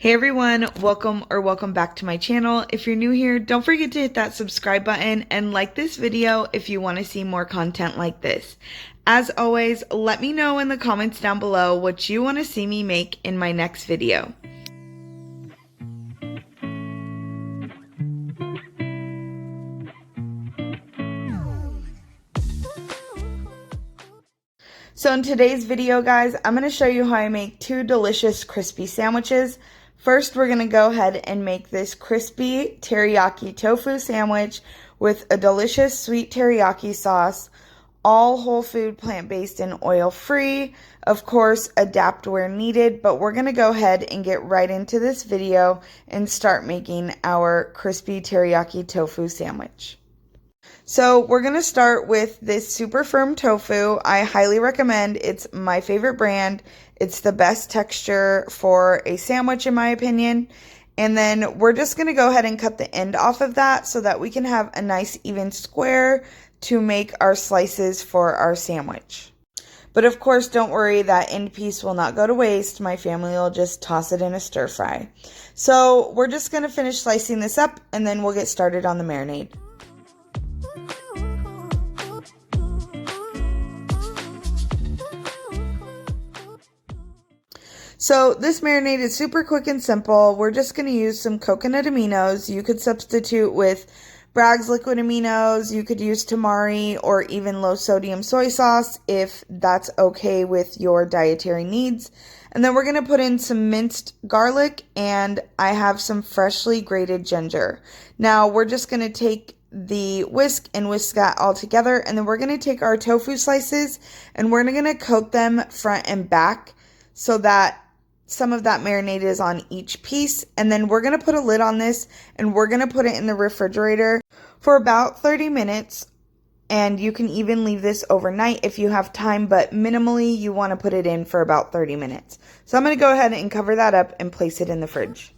Hey everyone, welcome back to my channel. If you're new here, don't forget to hit that subscribe button and like this video if you want to see more content like this. As always, let me know in the comments down below what you want to see me make in my next video. So in today's video, guys, I'm going to show you how I make two delicious crispy sandwiches. First, we're going to go ahead and make this crispy teriyaki tofu sandwich with a delicious sweet teriyaki sauce, all whole food, plant-based, and oil-free. Of course, adapt where needed, but we're going to go ahead and get right into this video and start making our crispy teriyaki tofu sandwich. So we're going to start with this super firm tofu. I highly recommend. It's my favorite brand. It's the best texture for a sandwich in my opinion. And then we're just going to go ahead and cut the end off of that so that we can have a nice even square to make our slices for our sandwich. But of course, don't worry, that end piece will not go to waste. My family will just toss it in a stir fry. So we're just going to finish slicing this up and then we'll get started on the marinade. So this marinade is super quick and simple. We're just going to use some coconut aminos. You could substitute with Bragg's liquid aminos. You could use tamari or even low sodium soy sauce if that's okay with your dietary needs. And then we're going to put in some minced garlic and I have some freshly grated ginger. Now we're just going to take the whisk that all together, and then we're going to take our tofu slices and we're going to coat them front and back so that some of that marinade is on each piece. And then we're going to put a lid on this and we're going to put it in the refrigerator for about 30 minutes. And you can even leave this overnight if you have time, but minimally you want to put it in for about 30 minutes. So I'm going to go ahead and cover that up and place it in the fridge.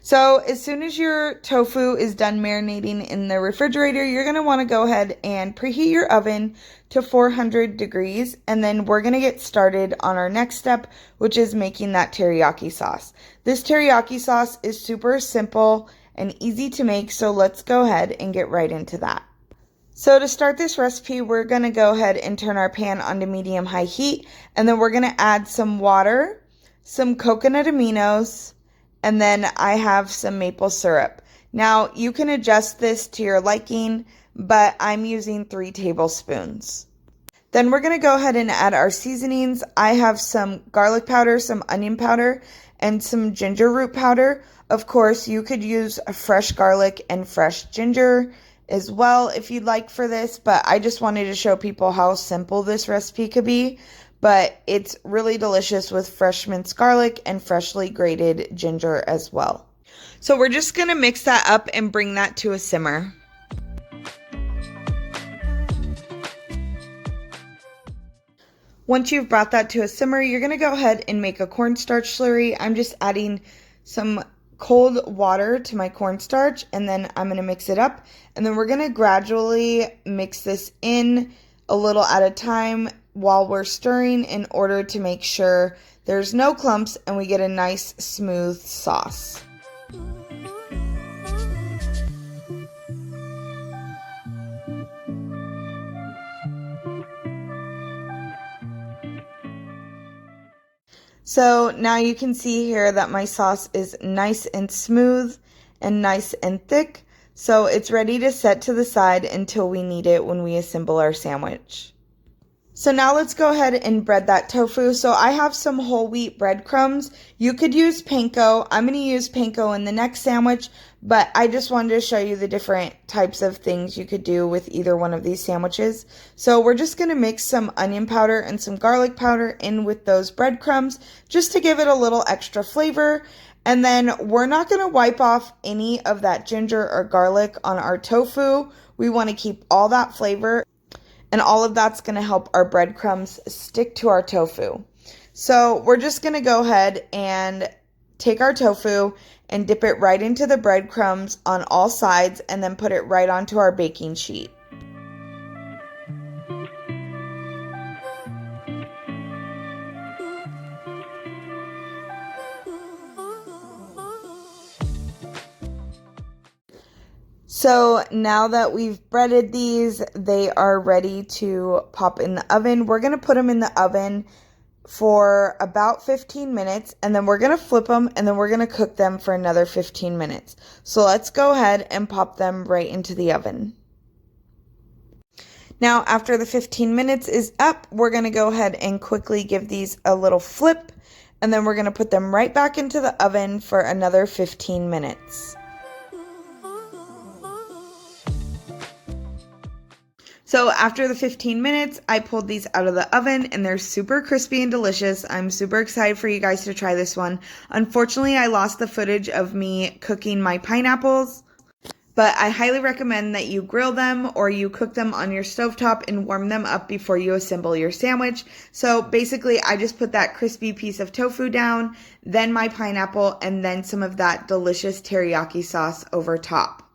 So as soon as your tofu is done marinating in the refrigerator, you're going to want to go ahead and preheat your oven to 400 degrees. And then we're going to get started on our next step, which is making that teriyaki sauce. This teriyaki sauce is super simple and easy to make. So let's go ahead and get right into that. So to start this recipe, we're going to go ahead and turn our pan onto medium-high heat. And then we're going to add some water, some coconut aminos, and then I have some maple syrup. Now, you can adjust this to your liking, but I'm using 3 tablespoons. Then we're going to go ahead and add our seasonings. I have some garlic powder, some onion powder, and some ginger root powder. Of course, you could use a fresh garlic and fresh ginger as well if you'd like for this, but I just wanted to show people how simple this recipe could be. But it's really delicious with fresh minced garlic and freshly grated ginger as well. So we're just going to mix that up and bring that to a simmer. Once you've brought that to a simmer, you're going to go ahead and make a cornstarch slurry. I'm just adding some cold water to my cornstarch and then I'm going to mix it up. And then we're going to gradually mix this in a little at a time while we're stirring in order to make sure there's no clumps and we get a nice smooth sauce. So now you can see here that my sauce is nice and smooth and nice and thick. So it's ready to set to the side until we need it when we assemble our sandwich. So now let's go ahead and bread that tofu. So I have some whole wheat breadcrumbs. You could use panko. I'm going to use panko in the next sandwich, but I just wanted to show you the different types of things you could do with either one of these sandwiches. So we're just going to mix some onion powder and some garlic powder in with those breadcrumbs just to give it a little extra flavor. And then we're not going to wipe off any of that ginger or garlic on our tofu. We want to keep all that flavor. And all of that's going to help our breadcrumbs stick to our tofu. So we're just going to go ahead and take our tofu and dip it right into the breadcrumbs on all sides and then put it right onto our baking sheet. So now that we've breaded these, they are ready to pop in the oven. We're going to put them in the oven for about 15 minutes, and then we're going to flip them, and then we're going to cook them for another 15 minutes. So let's go ahead and pop them right into the oven. Now, after the 15 minutes is up, we're going to go ahead and quickly give these a little flip, and then we're going to put them right back into the oven for another 15 minutes. So after the 15 minutes, I pulled these out of the oven and they're super crispy and delicious. I'm super excited for you guys to try this one. Unfortunately, I lost the footage of me cooking my pineapples, but I highly recommend that you grill them or you cook them on your stovetop and warm them up before you assemble your sandwich. So basically, I just put that crispy piece of tofu down, then my pineapple, and then some of that delicious teriyaki sauce over top.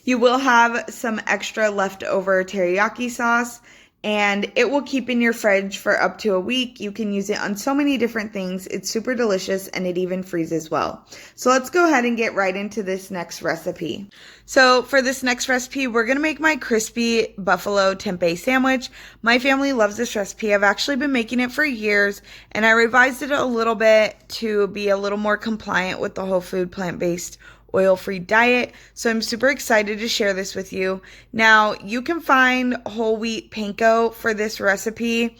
You will have some extra leftover teriyaki sauce, and it will keep in your fridge for up to a week. You can use it on so many different things. It's super delicious, and it even freezes well. So let's go ahead and get right into this next recipe. So for this next recipe, we're going to make my crispy buffalo tempeh sandwich. My family loves this recipe. I've actually been making it for years, and I revised it a little bit to be a little more compliant with the whole food plant-based oil-free diet. So I'm super excited to share this with you. Now, you can find whole wheat panko for this recipe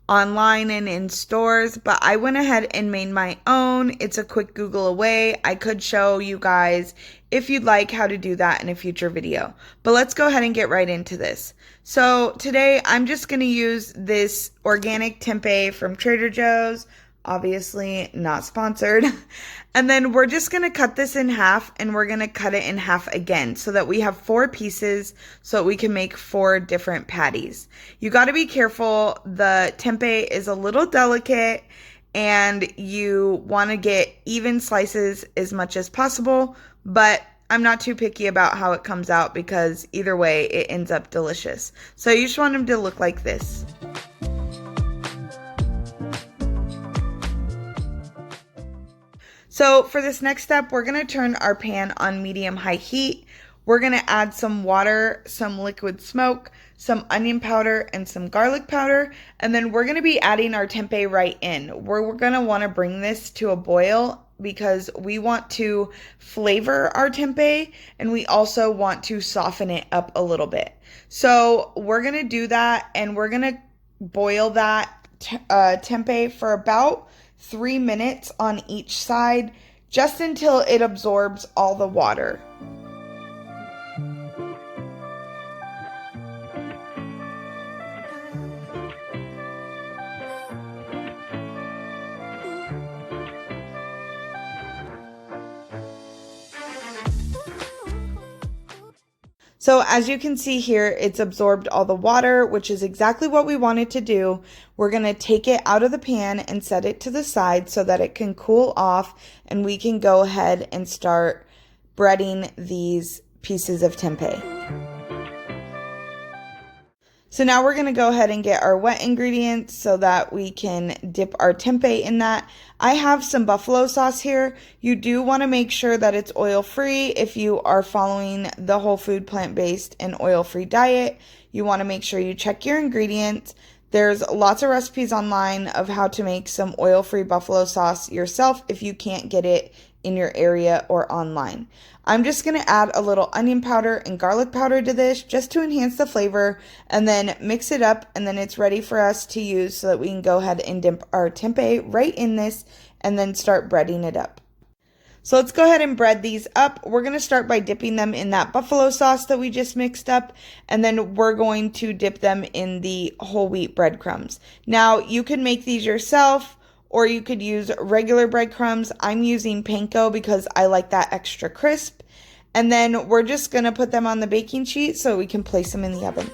online and in stores, but I went ahead and made my own. It's a quick Google away. I could show you guys if you'd like how to do that in a future video. But let's go ahead and get right into this. So today I'm just going to use this organic tempeh from Trader Joe's. Obviously not sponsored. And then we're just going to cut this in half, and we're going to cut it in half again so that we have 4 pieces so that we can make 4 different patties. You got to be careful. The tempeh is a little delicate and you want to get even slices as much as possible, but I'm not too picky about how it comes out because either way it ends up delicious. So you just want them to look like this. So for this next step, we're going to turn our pan on medium-high heat. We're going to add some water, some liquid smoke, some onion powder, and some garlic powder. And then we're going to be adding our tempeh right in. We're going to want to bring this to a boil because we want to flavor our tempeh and we also want to soften it up a little bit. So we're going to do that, and we're going to boil that tempeh for about 3 minutes on each side, just until it absorbs all the water. So as you can see here, it's absorbed all the water, which is exactly what we wanted to do. We're going to take it out of the pan and set it to the side so that it can cool off, and we can go ahead and start breading these pieces of tempeh. So now we're going to go ahead and get our wet ingredients so that we can dip our tempeh in that. I have some buffalo sauce here. You do want to make sure that it's oil-free if you are following the whole food plant-based and oil-free diet. You want to make sure you check your ingredients. There's lots of recipes online of how to make some oil-free buffalo sauce yourself if you can't get it in your area or online. I'm just going to add a little onion powder and garlic powder to this just to enhance the flavor, and then mix it up, and then it's ready for us to use so that we can go ahead and dip our tempeh right in this and then start breading it up. So let's go ahead and bread these up. We're going to start by dipping them in that buffalo sauce that we just mixed up, and then we're going to dip them in the whole wheat breadcrumbs. Now, you can make these yourself, or you could use regular breadcrumbs. I'm using panko because I like that extra crisp. And then we're just going to put them on the baking sheet so we can place them in the oven.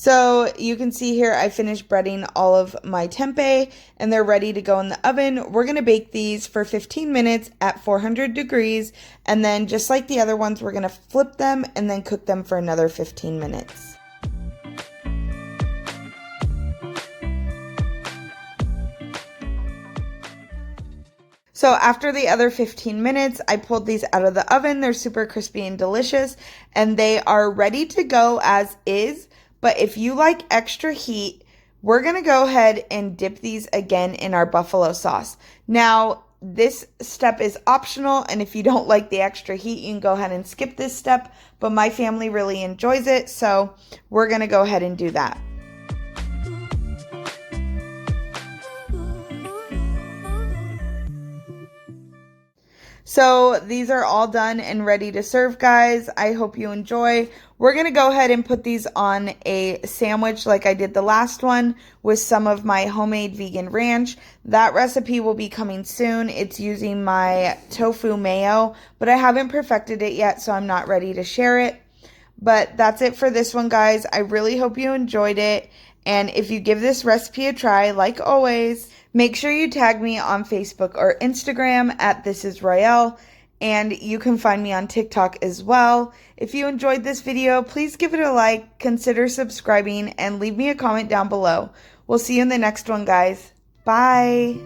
So you can see here I finished breading all of my tempeh and they're ready to go in the oven. We're going to bake these for 15 minutes at 400 degrees, and then just like the other ones, we're going to flip them and then cook them for another 15 minutes. So after the other 15 minutes, I pulled these out of the oven. They're super crispy and delicious, and they are ready to go as is. But if you like extra heat, we're going to go ahead and dip these again in our buffalo sauce. Now, this step is optional, and if you don't like the extra heat, you can go ahead and skip this step, but my family really enjoys it, so we're going to go ahead and do that. So these are all done and ready to serve, guys. I hope you enjoy. We're going to go ahead and put these on a sandwich like I did the last one with some of my homemade vegan ranch. That recipe will be coming soon. It's using my tofu mayo, but I haven't perfected it yet, so I'm not ready to share it. But that's it for this one, guys. I really hope you enjoyed it. And if you give this recipe a try, like always, make sure you tag me on Facebook or Instagram at This Is Royale, and you can find me on TikTok as well. If you enjoyed this video, please give it a like, consider subscribing, and leave me a comment down below. We'll see you in the next one, guys. Bye!